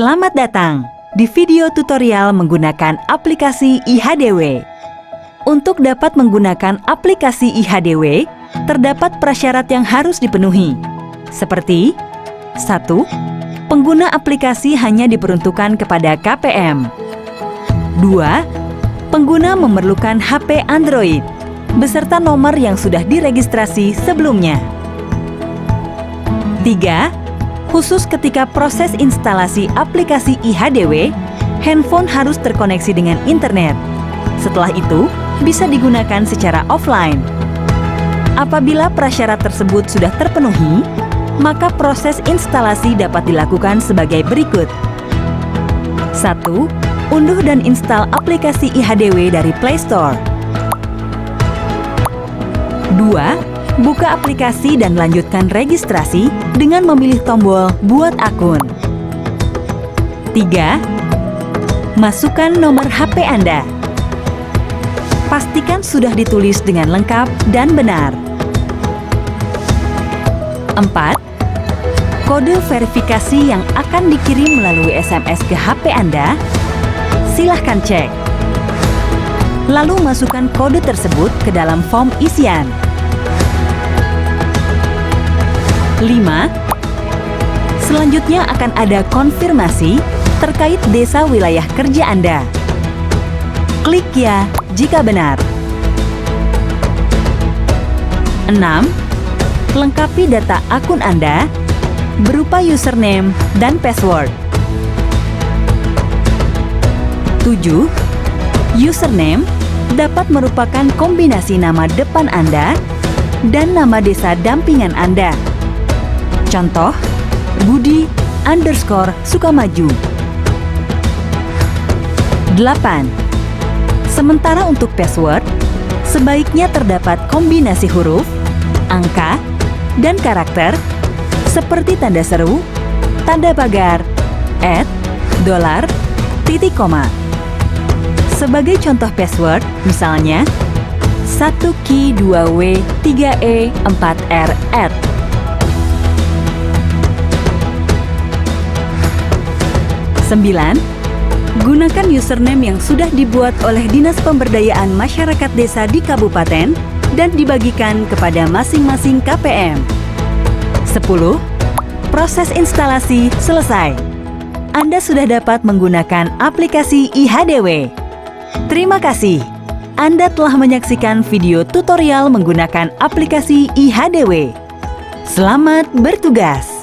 Selamat datang di video tutorial menggunakan aplikasi IHDW. Untuk dapat menggunakan aplikasi IHDW, terdapat prasyarat yang harus dipenuhi, seperti 1. Pengguna aplikasi hanya diperuntukkan kepada KPM. 2. Pengguna memerlukan HP Android, beserta nomor yang sudah diregistrasi sebelumnya. 3. Khusus ketika proses instalasi aplikasi IHDW, handphone harus terkoneksi dengan internet. Setelah itu, bisa digunakan secara offline. Apabila prasyarat tersebut sudah terpenuhi, maka proses instalasi dapat dilakukan sebagai berikut. 1. Unduh dan install aplikasi IHDW dari Play Store. 2. Buka aplikasi dan lanjutkan registrasi dengan memilih tombol Buat Akun. 3. Masukkan nomor HP Anda. Pastikan sudah ditulis dengan lengkap dan benar. 4. Kode verifikasi yang akan dikirim melalui SMS ke HP Anda, silahkan cek. Lalu masukkan kode tersebut ke dalam form isian. 5. Selanjutnya akan ada konfirmasi terkait desa wilayah kerja Anda. Klik ya jika benar. 6. Lengkapi data akun Anda berupa username dan password. 7. Username dapat merupakan kombinasi nama depan Anda dan nama desa dampingan Anda. Contoh, Budi_Sukamaju. 8. Sementara untuk password, sebaiknya terdapat kombinasi huruf, angka, dan karakter seperti tanda seru, tanda pagar, $, titik koma. Sebagai contoh password, misalnya 1Ki 2W 3E 4R @ 9. Gunakan username yang sudah dibuat oleh Dinas Pemberdayaan Masyarakat Desa di Kabupaten dan dibagikan kepada masing-masing KPM. 10. Proses instalasi selesai. Anda sudah dapat menggunakan aplikasi IHDW. Terima kasih. Anda telah menyaksikan video tutorial menggunakan aplikasi IHDW. Selamat bertugas!